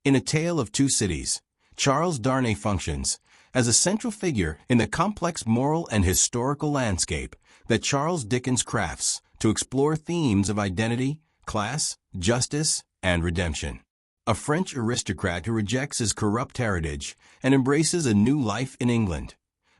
In A Tale of Two Cities, Charles Darnay functions as a central figure in the complex moral and historical landscape that Charles Dickens crafts to explore themes of identity, class, justice, and redemption. A French aristocrat who rejects his corrupt heritage and embraces a new life in England,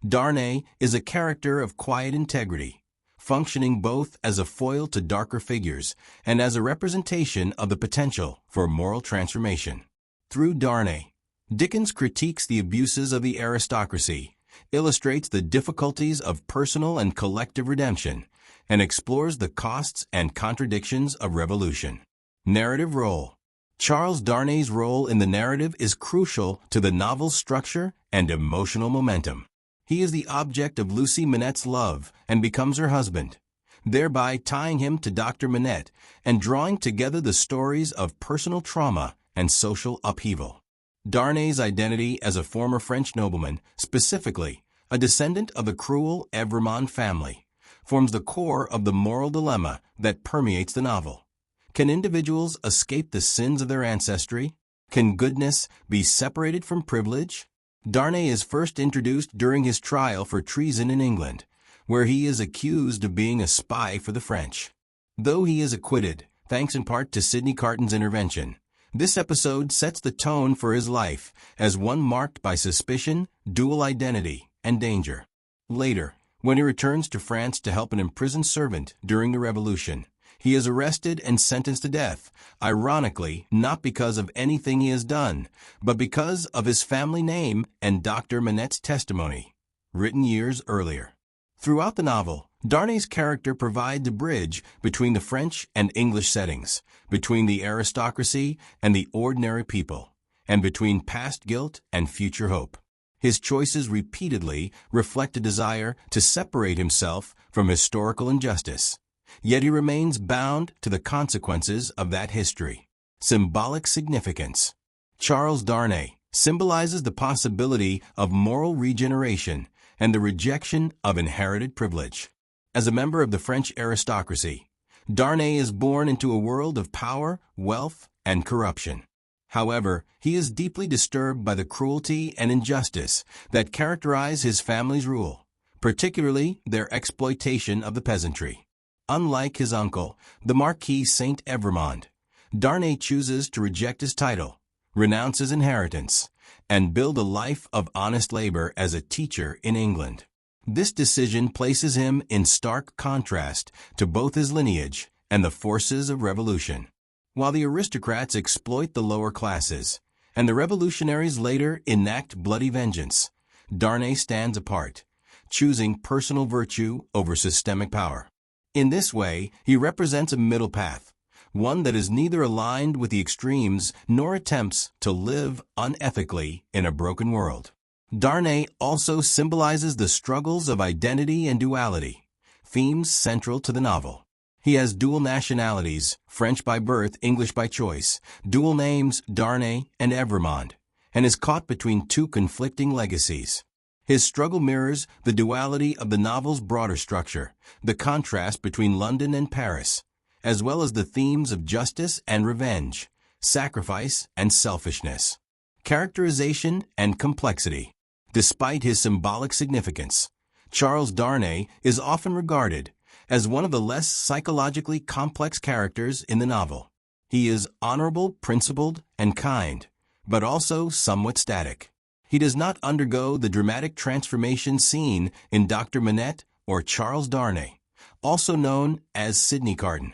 Darnay is a character of quiet integrity, functioning both as a foil to darker figures and as a representation of the potential for moral transformation. Through Darnay, Dickens critiques the abuses of the aristocracy, illustrates the difficulties of personal and collective redemption, and explores the costs and contradictions of revolution. Narrative role. Charles Darnay's role in the narrative is crucial to the novel's structure and emotional momentum. He is the object of Lucy Manette's love and becomes her husband, thereby tying him to Dr. Manette and drawing together the stories of personal trauma and social upheaval. Darnay's identity as a former French nobleman, specifically a descendant of the cruel Evremond family, forms the core of the moral dilemma that permeates the novel. Can individuals escape the sins of their ancestry? Can goodness be separated from privilege? Darnay is first introduced during his trial for treason in England, where he is accused of being a spy for the French. Though he is acquitted, thanks in part to Sidney Carton's intervention, this episode sets the tone for his life as one marked by suspicion, dual identity, and danger. Later, when he returns to France to help an imprisoned servant during the Revolution, he is arrested and sentenced to death, ironically not because of anything he has done, but because of his family name and Dr. Manette's testimony, written years earlier. Throughout the novel, Darnay's character provides a bridge between the French and English settings, between the aristocracy and the ordinary people, and between past guilt and future hope. His choices repeatedly reflect a desire to separate himself from historical injustice, yet he remains bound to the consequences of that history. Symbolic significance. Charles Darnay symbolizes the possibility of moral regeneration and the rejection of inherited privilege. As a member of the French aristocracy, Darnay is born into a world of power, wealth, and corruption. However, he is deeply disturbed by the cruelty and injustice that characterize his family's rule, particularly their exploitation of the peasantry. Unlike his uncle, the Marquis Saint Evremond, Darnay chooses to reject his title, renounce his inheritance, and build a life of honest labor as a teacher in England. This decision places him in stark contrast to both his lineage and the forces of revolution. While the aristocrats exploit the lower classes, and the revolutionaries later enact bloody vengeance, Darnay stands apart, choosing personal virtue over systemic power. In this way, he represents a middle path, one that is neither aligned with the extremes nor attempts to live unethically in a broken world. Darnay also symbolizes the struggles of identity and duality, themes central to the novel. He has dual nationalities, French by birth, English by choice, dual names, Darnay and Evremond, and is caught between two conflicting legacies. His struggle mirrors the duality of the novel's broader structure, the contrast between London and Paris, as well as the themes of justice and revenge, sacrifice and selfishness, characterization and complexity. Despite his symbolic significance, Charles Darnay is often regarded as one of the less psychologically complex characters in the novel. He is honorable, principled, and kind, but also somewhat static. He does not undergo the dramatic transformation seen in Dr. Manette or Charles Darnay, also known as Sidney Carton.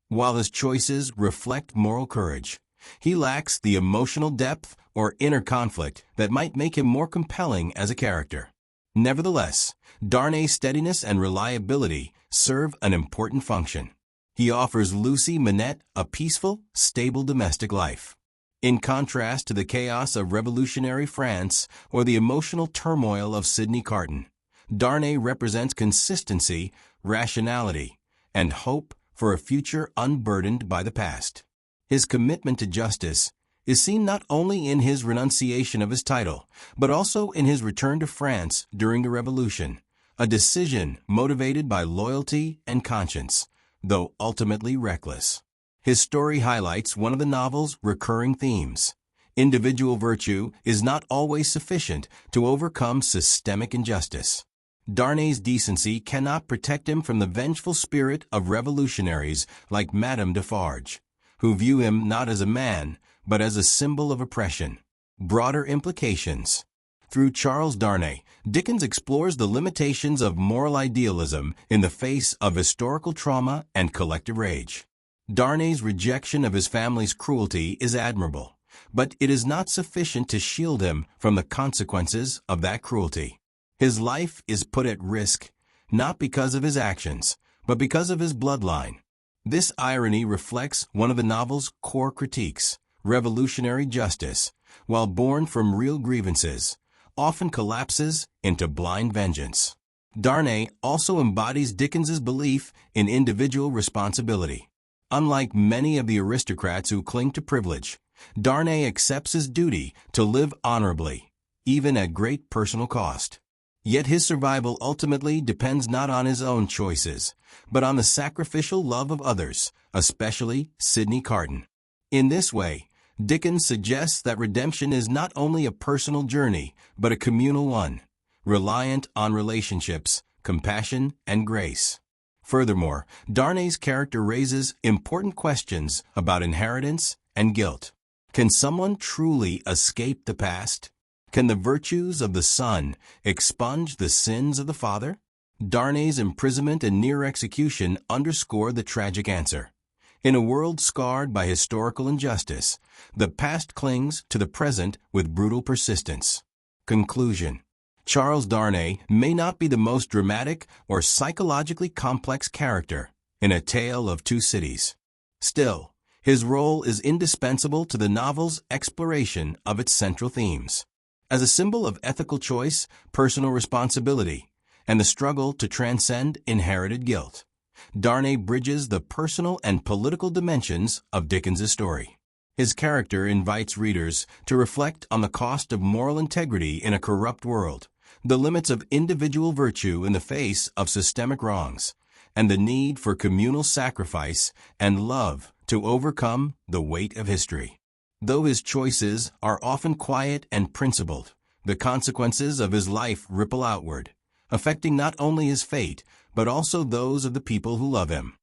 While his choices reflect moral courage, he lacks the emotional depth or inner conflict that might make him more compelling as a character. Nevertheless, Darnay's steadiness and reliability serve an important function. He offers Lucy Manette a peaceful, stable domestic life. In contrast to the chaos of revolutionary France or the emotional turmoil of Sidney Carton, Darnay represents consistency, rationality, and hope for a future unburdened by the past. His commitment to justice is seen not only in his renunciation of his title, but also in his return to France during the Revolution, a decision motivated by loyalty and conscience, though ultimately reckless. His story highlights one of the novel's recurring themes: Individual virtue is not always sufficient to overcome systemic injustice. Darnay's decency cannot protect him from the vengeful spirit of revolutionaries like Madame Defarge, who view him not as a man, but as a symbol of oppression. Broader implications. Through Charles Darnay, Dickens explores the limitations of moral idealism in the face of historical trauma and collective rage. Darnay's rejection of his family's cruelty is admirable, but it is not sufficient to shield him from the consequences of that cruelty. His life is put at risk, not because of his actions, but because of his bloodline. This irony reflects one of the novel's core critiques: revolutionary justice, while born from real grievances, often collapses into blind vengeance. Darnay also embodies Dickens's belief in individual responsibility. Unlike many of the aristocrats who cling to privilege, Darnay accepts his duty to live honorably, even at great personal cost. Yet his survival ultimately depends not on his own choices, but on the sacrificial love of others, especially Sidney Carton. In this way, Dickens suggests that redemption is not only a personal journey, but a communal one, reliant on relationships, compassion, and grace. Furthermore, Darnay's character raises important questions about inheritance and guilt. Can someone truly escape the past? Can the virtues of the son expunge the sins of the father? Darnay's imprisonment and near execution underscore the tragic answer. In a world scarred by historical injustice, the past clings to the present with brutal persistence. Conclusion. Charles Darnay may not be the most dramatic or psychologically complex character in A Tale of Two Cities. Still, his role is indispensable to the novel's exploration of its central themes. As a symbol of ethical choice, personal responsibility, and the struggle to transcend inherited guilt, Darnay bridges the personal and political dimensions of Dickens's story. His character invites readers to reflect on the cost of moral integrity in a corrupt world, the limits of individual virtue in the face of systemic wrongs, and the need for communal sacrifice and love to overcome the weight of history. Though his choices are often quiet and principled, the consequences of his life ripple outward, affecting not only his fate, but also those of the people who love him.